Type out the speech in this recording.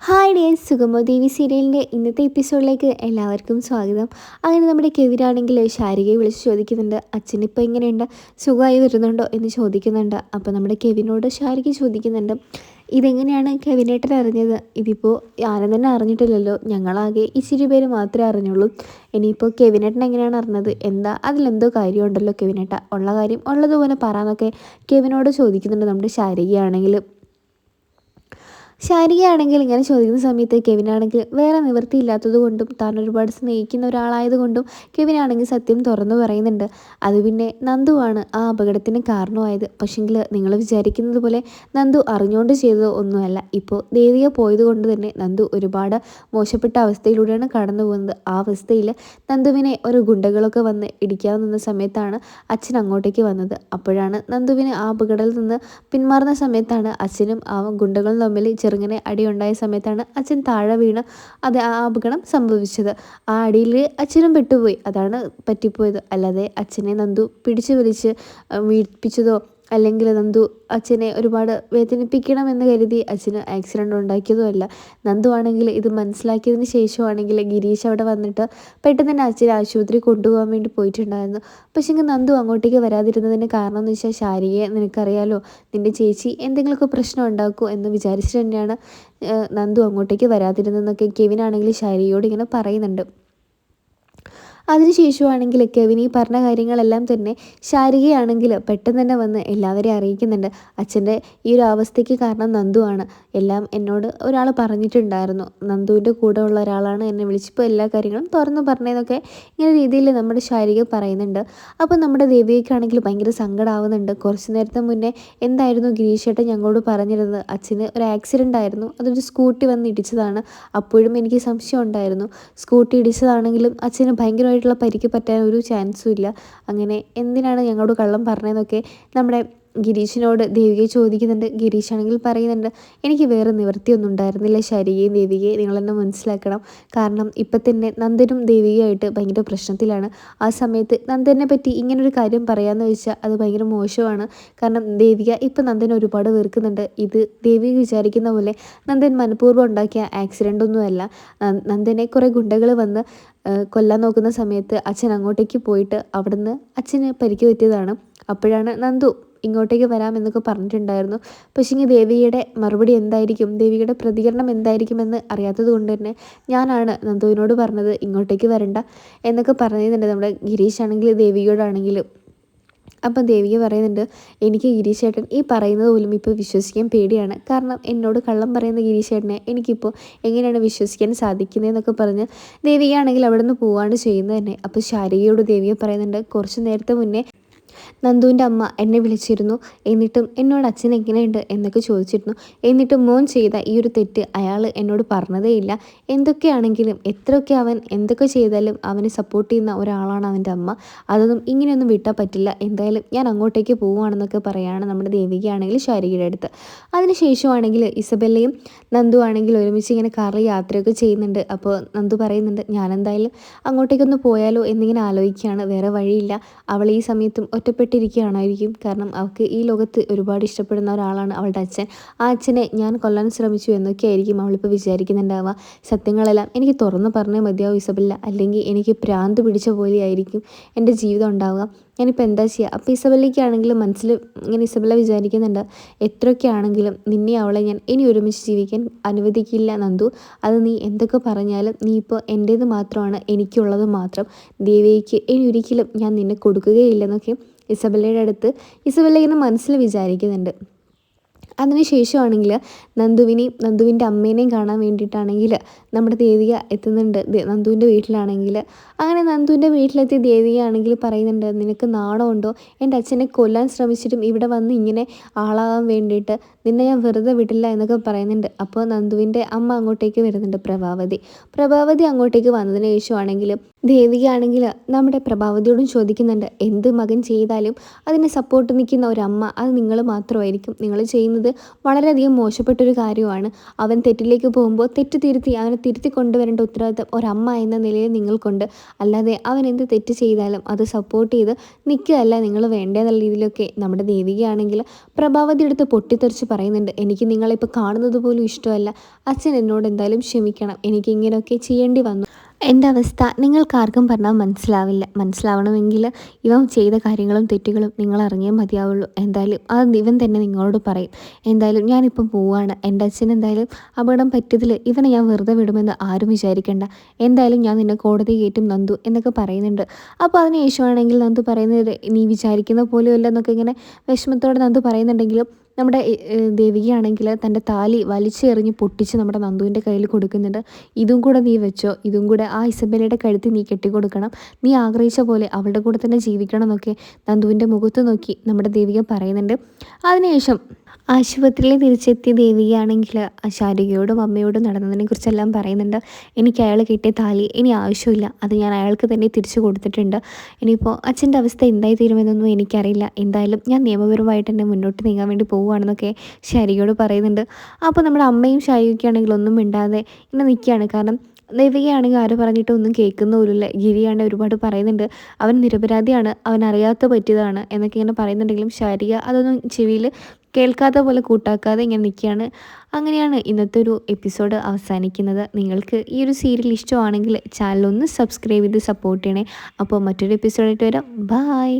Hi dears, സുഗമോ ദേവി സീരിയലിൻ്റെ ഇന്നത്തെ എപ്പിസോഡിലേക്ക് എല്ലാവർക്കും സ്വാഗതം. അങ്ങനെ നമ്മുടെ കെവിനാണെങ്കിൽ ശാരികയെ വിളിച്ച് ചോദിക്കുന്നുണ്ട്, അച്ഛനിപ്പോൾ എങ്ങനെയുണ്ട്, സുഖമായി വരുന്നുണ്ടോ എന്ന് ചോദിക്കുന്നുണ്ട്. അപ്പോൾ നമ്മുടെ കെവിനോട് ശാരിക ചോദിക്കുന്നുണ്ട്, ഇതെങ്ങനെയാണ് കെവിനേട്ടൻ അറിഞ്ഞത്? ഇതിപ്പോൾ ആരും തന്നെ അറിഞ്ഞിട്ടില്ലല്ലോ, ഞങ്ങളാകെ ഇച്ചിരി പേര് മാത്രമേ അറിഞ്ഞുള്ളൂ. ഇനിയിപ്പോൾ കെവിനേട്ടൻ എങ്ങനെയാണ് അറിഞ്ഞത്? എന്താ അതിലെന്തോ കാര്യമുണ്ടല്ലോ കെവിനേട്ട, ഉള്ള കാര്യം ഉള്ളതുപോലെ പറയാമെന്നൊക്കെ കെവിനോട് ചോദിക്കുന്നുണ്ട് നമ്മുടെ ശാരികയാണെങ്കിൽ. ശാരികയാണെങ്കിൽ ഇങ്ങനെ ചോദിക്കുന്ന സമയത്ത് കെവിനാണെങ്കിൽ വേറെ നിവൃത്തിയില്ലാത്തത് കൊണ്ടും താൻ ഒരുപാട് സ്നേഹിക്കുന്ന ഒരാളായതുകൊണ്ടും കെവിനാണെങ്കിൽ സത്യം തുറന്നു പറയുന്നുണ്ട്. അത് പിന്നെ നന്ദുവാണ് ആ അപകടത്തിന് കാരണമായത്. പക്ഷെങ്കിൽ നിങ്ങൾ വിചാരിക്കുന്നത് പോലെ നന്ദു അറിഞ്ഞുകൊണ്ട് ചെയ്തതോ ഒന്നുമല്ല. ഇപ്പോൾ ദേവിക പോയത് കൊണ്ട് തന്നെ നന്ദു ഒരുപാട് മോശപ്പെട്ട അവസ്ഥയിലൂടെയാണ് കടന്നു പോകുന്നത്. ആ അവസ്ഥയിൽ നന്ദുവിനെ ഒരു ഗുണ്ടകളൊക്കെ വന്ന് ഇടിക്കാൻ നിന്ന സമയത്താണ് അച്ഛൻ അങ്ങോട്ടേക്ക് വന്നത്. അപ്പോഴാണ് നന്ദുവിന് ആ അപകടത്തിൽ നിന്ന് പിന്മാറുന്ന സമയത്താണ് അച്ഛനും ആ ഗുണ്ടകളും തമ്മിൽ ചെറുങ്ങനെ അടിയുണ്ടായ സമയത്താണ് അച്ഛൻ താഴെ വീണ് ആ അപകടം സംഭവിച്ചത്. ആ അടിയിൽ അച്ഛനും പെട്ടുപോയി, അതാണ് പറ്റിപ്പോയത്. അല്ലാതെ അച്ഛനെ നന്ദു പിടിച്ചു വലിച്ച് വീഴ്പ്പിച്ചതോ അല്ലെങ്കിൽ നന്ദു അച്ഛനെ ഒരുപാട് വേദനിപ്പിക്കണമെന്ന് കരുതി അച്ഛന് ആക്സിഡൻ്റ് ഉണ്ടാക്കിയതോ അല്ല. നന്ദു ആണെങ്കിൽ ഇത് മനസ്സിലാക്കിയതിന് ശേഷമാണെങ്കിൽ ഗിരീഷ് അവിടെ വന്നിട്ട് പെട്ടെന്ന് തന്നെ അച്ഛനെ ആശുപത്രി കൊണ്ടുപോകാൻ വേണ്ടി പോയിട്ടുണ്ടായിരുന്നു. പക്ഷേ നന്ദു അങ്ങോട്ടേക്ക് വരാതിരുന്നതിന് കാരണം എന്ന് വെച്ചാൽ ശാരികയെ നിനക്കറിയാലോ, നിൻ്റെ ചേച്ചി എന്തെങ്കിലുമൊക്കെ പ്രശ്നം ഉണ്ടാക്കുമോ എന്ന് വിചാരിച്ചിട്ട് തന്നെയാണ് നന്ദു അങ്ങോട്ടേക്ക് വരാതിരുന്നതെന്നൊക്കെ കെവിനാണെങ്കിൽ ശാരികയോട് ഇങ്ങനെ പറയുന്നുണ്ട്. അതിനുശേഷമാണെങ്കിൽ കെവിൻ ഈ പറഞ്ഞ കാര്യങ്ങളെല്ലാം തന്നെ ശാരികയാണെങ്കിൽ പെട്ടെന്ന് തന്നെ വന്ന് എല്ലാവരെയും അറിയിക്കുന്നുണ്ട്. അച്ഛൻ്റെ ഈ ഒരു അവസ്ഥയ്ക്ക് കാരണം നന്ദുവാണ്. എല്ലാം എന്നോട് ഒരാൾ പറഞ്ഞിട്ടുണ്ടായിരുന്നു, നന്ദുവിൻ്റെ കൂടെ ഉള്ള ഒരാളാണ് എന്നെ വിളിച്ചപ്പോൾ എല്ലാ കാര്യങ്ങളും തുറന്നു പറഞ്ഞതെന്നൊക്കെ ഇങ്ങനെ രീതിയിൽ നമ്മുടെ ശാരിക പറയുന്നുണ്ട്. അപ്പോൾ നമ്മുടെ ദേവികയ്ക്കാണെങ്കിൽ ഭയങ്കര സങ്കടമാവുന്നുണ്ട്. കുറച്ച് നേരത്തെ മുന്നേ എന്തായിരുന്നു ഗിരീഷേട്ടൻ ഞങ്ങളോട് പറഞ്ഞിരുന്നത്, അച്ഛന് ഒരു ആക്സിഡൻ്റ് ആയിരുന്നു, അതൊരു സ്കൂട്ടി വന്ന് ഇടിച്ചതാണ്. അപ്പോഴും എനിക്ക് സംശയം ഉണ്ടായിരുന്നു, സ്കൂട്ടി ഇടിച്ചതാണെങ്കിലും അച്ഛന് ഭയങ്കരമായിട്ടുള്ള പരിക്ക് പറ്റാൻ ഒരു ചാൻസും ഇല്ല. അങ്ങനെ എന്തിനാണ് ഞങ്ങളോട് കള്ളം പറഞ്ഞതെന്നൊക്കെ നമ്മുടെ ഗിരീഷിനോട് ദേവികയെ ചോദിക്കുന്നുണ്ട്. ഗിരീഷാണെങ്കിൽ പറയുന്നുണ്ട്, എനിക്ക് വേറെ നിവൃത്തിയൊന്നും ഉണ്ടായിരുന്നില്ല ശാരികയും ദേവികയെ, നിങ്ങളെന്നെ മനസ്സിലാക്കണം. കാരണം ഇപ്പം തന്നെ നന്ദനും ദേവികയായിട്ട് ഭയങ്കര പ്രശ്നത്തിലാണ്. ആ സമയത്ത് നന്ദനെ പറ്റി ഇങ്ങനൊരു കാര്യം പറയാമെന്ന് വെച്ചാൽ അത് ഭയങ്കര മോശമാണ്. കാരണം ദേവിക ഇപ്പം നന്ദനെ ഒരുപാട് വെറുക്കുന്നുണ്ട്. ഇത് ദേവിക വിചാരിക്കുന്ന പോലെ നന്ദൻ മനഃപൂർവ്വം ഉണ്ടാക്കിയ ആക്സിഡൻ്റ് ഒന്നുമല്ല. നന്ദനെ കുറേ ഗുണ്ടകൾ വന്ന് കൊല്ലാൻ നോക്കുന്ന സമയത്ത് അച്ഛൻ അങ്ങോട്ടേക്ക് പോയിട്ട് അവിടുന്ന് അച്ഛന് പരിക്ക് പറ്റിയതാണ്. അപ്പോഴാണ് നന്ദു ഇങ്ങോട്ടേക്ക് വരാമെന്നൊക്കെ പറഞ്ഞിട്ടുണ്ടായിരുന്നു. പക്ഷേ ദേവിയുടെ മറുപടി എന്തായിരിക്കും, ദേവിയുടെ പ്രതികരണം എന്തായിരിക്കുമെന്ന് അറിയാത്തത് കൊണ്ട് തന്നെ ഞാനാണ് നന്ദുവിനോട് പറഞ്ഞത് ഇങ്ങോട്ടേക്ക് വരണ്ട എന്നൊക്കെ പറയുന്നുണ്ട് നമ്മുടെ ഗിരീഷാണെങ്കിൽ ദേവിയോടാണെങ്കിലും. അപ്പം ദേവിക പറയുന്നുണ്ട്, എനിക്ക് ഗിരീഷേട്ടൻ ഈ പറയുന്നത് പോലും ഇപ്പോൾ വിശ്വസിക്കാൻ പേടിയാണ്. കാരണം എന്നോട് കള്ളം പറയുന്ന ഗിരീഷേട്ടനെ എനിക്കിപ്പോൾ എങ്ങനെയാണ് വിശ്വസിക്കാൻ സാധിക്കുന്നതെന്നൊക്കെ പറഞ്ഞ് ദേവികയാണെങ്കിൽ അവിടെ നിന്ന് പോവാണ് ചെയ്യുന്നത് തന്നെ. അപ്പോൾ ശാരികയോട് ദേവിക പറയുന്നുണ്ട്, കുറച്ച് നേരത്തെ മുന്നേ നന്ദുവിൻ്റെ അമ്മ എന്നെ വിളിച്ചിരുന്നു. എന്നിട്ടും എന്നോട് അച്ഛൻ എങ്ങനെയുണ്ട് എന്നൊക്കെ ചോദിച്ചിരുന്നു. എന്നിട്ടും മോൻ ചെയ്ത ഈ ഒരു തെറ്റ് അയാൾ എന്നോട് പറഞ്ഞതേയില്ല. എന്തൊക്കെയാണെങ്കിലും എത്രയൊക്കെ അവൻ എന്തൊക്കെ ചെയ്താലും അവനെ സപ്പോർട്ട് ചെയ്യുന്ന ഒരാളാണ് അവൻ്റെ അമ്മ. അതൊന്നും ഇങ്ങനെയൊന്നും വിട്ടാൽ പറ്റില്ല. എന്തായാലും ഞാൻ അങ്ങോട്ടേക്ക് പോവുകയാണെന്നൊക്കെ പറയുകയാണ് നമ്മുടെ ദേവികയാണെങ്കിൽ ശാരികയുടെ അടുത്ത്. അതിനുശേഷമാണെങ്കിൽ ഇസബെല്ലയും നന്ദു ആണെങ്കിൽ ഒരുമിച്ച് ഇങ്ങനെ കാറിൽ യാത്രയൊക്കെ ചെയ്യുന്നുണ്ട്. അപ്പോൾ നന്ദു പറയുന്നുണ്ട്, ഞാനെന്തായാലും അങ്ങോട്ടേക്കൊന്ന് പോയാലോ എന്നിങ്ങനെ ആലോചിക്കുകയാണ്, വേറെ വഴിയില്ല. അവൾ ഈ സമയത്തും ഒറ്റപ്പെട്ടിരിക്കുകയാണായിരിക്കും. കാരണം അവൾക്ക് ഈ ലോകത്ത് ഒരുപാട് ഇഷ്ടപ്പെടുന്ന ഒരാളാണ് അവളുടെ അച്ഛൻ. ആ അച്ഛനെ ഞാൻ കൊല്ലാൻ ശ്രമിച്ചു എന്നൊക്കെയായിരിക്കും അവളിപ്പോൾ വിചാരിക്കുന്നുണ്ടാവുക. സത്യങ്ങളെല്ലാം എനിക്ക് തുറന്നു പറഞ്ഞേ മതിയാവും ഇസബെല്ല, അല്ലെങ്കിൽ എനിക്ക് ഭ്രാന്ത് പിടിച്ച പോലെയായിരിക്കും എൻ്റെ ജീവിതം ഉണ്ടാവുക. ഞാനിപ്പോൾ എന്താ ചെയ്യുക? അപ്പോൾ ഇസബെല്ലയ്ക്കാണെങ്കിലും മനസ്സിൽ ഇങ്ങനെ ഇസബെല്ല വിചാരിക്കുന്നുണ്ട്, എത്രയൊക്കെ ആണെങ്കിലും നിന്നെ അവളെ ഞാൻ ഇനി ഒരുമിച്ച് ജീവിക്കാൻ അനുവദിക്കില്ല നന്ദു. അത് നീ എന്തൊക്കെ പറഞ്ഞാലും നീ ഇപ്പോൾ എൻ്റേത് മാത്രമാണ്, എനിക്കുള്ളത് മാത്രം. ദേവിക്ക് ഇനി ഒരിക്കലും ഞാൻ നിന്നെ കൊടുക്കുകയില്ലെന്നൊക്കെ ഇസബെല്ലയുടെ അടുത്ത് ഇസബെല്ല ഇങ്ങനെ മനസ്സിൽ വിചാരിക്കുന്നുണ്ട്. അതിനുശേഷമാണെങ്കിൽ നന്ദുവിൻ്റെ അമ്മേനെയും കാണാൻ വേണ്ടിയിട്ടാണെങ്കിൽ നമ്മുടെ ദേവിക എത്തുന്നുണ്ട്. നന്ദുവിൻ്റെ വീട്ടിലാണെങ്കിൽ അങ്ങനെ നന്ദുവിൻ്റെ വീട്ടിലെത്തിയ ദേവികയാണെങ്കിൽ പറയുന്നുണ്ട്, നിനക്ക് നാണമുണ്ടോ? എൻ്റെ അച്ഛനെ കൊല്ലാൻ ശ്രമിച്ചിട്ടും ഇവിടെ വന്ന് ഇങ്ങനെ ആളാകാൻ വേണ്ടിയിട്ട് നിന്നെ ഞാൻ വെറുതെ വിടില്ല എന്നൊക്കെ പറയുന്നുണ്ട്. അപ്പോൾ നന്ദുവിൻ്റെ അമ്മ അങ്ങോട്ടേക്ക് വരുന്നുണ്ട്, പ്രഭാവതി അങ്ങോട്ടേക്ക് വന്നതിന് ശേഷമാണെങ്കിൽ ദേവികയാണെങ്കിൽ നമ്മുടെ പ്രഭാവതിയോടും ചോദിക്കുന്നുണ്ട്, എന്ത് മകൻ ചെയ്താലും അതിനെ സപ്പോർട്ട് നിൽക്കുന്ന ഒരമ്മ അത് നിങ്ങൾ മാത്രമായിരിക്കും. നിങ്ങൾ ചെയ്യുന്നത് വളരെയധികം മോശപ്പെട്ടൊരു കാര്യമാണ്. അവൻ തെറ്റിലേക്ക് പോകുമ്പോൾ തെറ്റ് തിരുത്തി അവനെ തിരുത്തി കൊണ്ടുവരേണ്ട ഉത്തരവാദിത്തം ഒരമ്മ എന്ന നിലയിൽ നിങ്ങൾക്കുണ്ട്. അല്ലാതെ അവൻ എന്ത് തെറ്റ് ചെയ്താലും അത് സപ്പോർട്ട് ചെയ്ത് നിൽക്കുകയല്ല നിങ്ങൾ വേണ്ടതെന്നുള്ള രീതിയിലൊക്കെ നമ്മുടെ ദേവികയാണെങ്കിൽ പ്രഭാവതി എടുത്ത് പൊട്ടിത്തെറിച്ച് പറയുന്നുണ്ട്. എനിക്ക് നിങ്ങളിപ്പോൾ കാണുന്നത് പോലും ഇഷ്ടമല്ല. അച്ഛൻ എന്നോട് എന്തായാലും ക്ഷമിക്കണം. എനിക്ക് ഇങ്ങനെയൊക്കെ ചെയ്യേണ്ടി വന്നു. എൻ്റെ അവസ്ഥ നിങ്ങൾക്കാർക്കും പറഞ്ഞാൽ മനസ്സിലാവില്ല. മനസ്സിലാവണമെങ്കിൽ ഇവൻ ചെയ്ത കാര്യങ്ങളും തെറ്റുകളും നിങ്ങൾ അറിഞ്ഞേ മതിയാവുള്ളൂ. എന്തായാലും അത് ഇവൻ തന്നെ നിങ്ങളോട് പറയും. എന്തായാലും ഞാനിപ്പം പോവുകയാണ്. എൻ്റെ അച്ഛൻ എന്തായാലും അപകടം പറ്റിയതിൽ ഇവനെ ഞാൻ വെറുതെ വിടുമെന്ന് ആരും വിചാരിക്കേണ്ട. എന്തായാലും ഞാൻ നിന്നെ കോടതി കയറ്റും നന്ദു എന്നൊക്കെ പറയുന്നുണ്ട്. അപ്പോൾ അതിന് ശേഷമാണെങ്കിൽ നന്ദു പറയുന്നത് നീ വിചാരിക്കുന്ന പോലെയല്ല എന്നൊക്കെ ഇങ്ങനെ വിഷമത്തോടെ നന്ദു പറയുന്നുണ്ടെങ്കിലും നമ്മുടെ ദേവികയാണെങ്കിൽ തൻ്റെ താലി വലിച്ചെറിഞ്ഞ് പൊട്ടിച്ച് നമ്മുടെ നന്ദുവിൻ്റെ കയ്യിൽ കൊടുക്കുന്നുണ്ട്. ഇതും കൂടെ നീ വെച്ചോ, ഇതും കൂടെ ആ ഇസബെല്ലയുടെ കഴുത്തിൽ നീ കെട്ടിക്കൊടുക്കണം, നീ ആഗ്രഹിച്ച പോലെ അവളുടെ കൂടെ തന്നെ ജീവിക്കണം എന്നൊക്കെ നന്ദുവിൻ്റെ മുഖത്ത് നോക്കി നമ്മുടെ ദേവിക പറയുന്നുണ്ട്. അതിനുശേഷം ആശുപത്രിയിൽ തിരിച്ചെത്തിയ ദേവികയാണെങ്കിൽ ശാരികയോടും അമ്മയോടും നടന്നതിനെക്കുറിച്ചെല്ലാം പറയുന്നുണ്ട്. എനിക്ക് അയാൾ കിട്ടിയ താലി ഇനി ആവശ്യമില്ല, അത് ഞാൻ അയാൾക്ക് തന്നെ തിരിച്ചു കൊടുത്തിട്ടുണ്ട്. ഇനിയിപ്പോൾ അച്ഛൻ്റെ അവസ്ഥ എന്തായി തീരുമെന്നൊന്നും എനിക്കറിയില്ല. എന്തായാലും ഞാൻ നിയമപരമായിട്ട് തന്നെ മുന്നോട്ട് നീങ്ങാൻ വേണ്ടി പോവുകയാണെന്നൊക്കെ ശാരികയോട് പറയുന്നുണ്ട്. അപ്പോൾ നമ്മുടെ അമ്മയും ശാരികയ്ക്കാണെങ്കിൽ ഒന്നും മിണ്ടാതെ ഇങ്ങനെ നിൽക്കുകയാണ്. കാരണം ദേവികയാണെങ്കിൽ ആര് പറഞ്ഞിട്ട് ഒന്നും കേൾക്കുന്ന പോലുമില്ല. ഗിരിയാണെങ്കിൽ ഒരുപാട് പറയുന്നുണ്ട്, അവൻ നിരപരാധിയാണ്, അവൻ അറിയാത്ത പറ്റിയതാണ് എന്നൊക്കെ ഇങ്ങനെ പറയുന്നുണ്ടെങ്കിലും ശാരിക അതൊന്നും ചെവിയിൽ കേൾക്കാത്ത പോലെ കൂട്ടാക്കാതെ ഇങ്ങനെ നിൽക്കുകയാണ്. അങ്ങനെയാണ് ഇന്നത്തെ ഒരു എപ്പിസോഡ് അവസാനിക്കുന്നത്. നിങ്ങൾക്ക് ഈ ഒരു സീരിയൽ ഇഷ്ടമാണെങ്കിൽ ചാനലൊന്ന് സബ്സ്ക്രൈബ് ചെയ്ത് സപ്പോർട്ട് ചെയ്യണേ. അപ്പോൾ മറ്റൊരു എപ്പിസോഡായിട്ട് വരാം. ബായ്.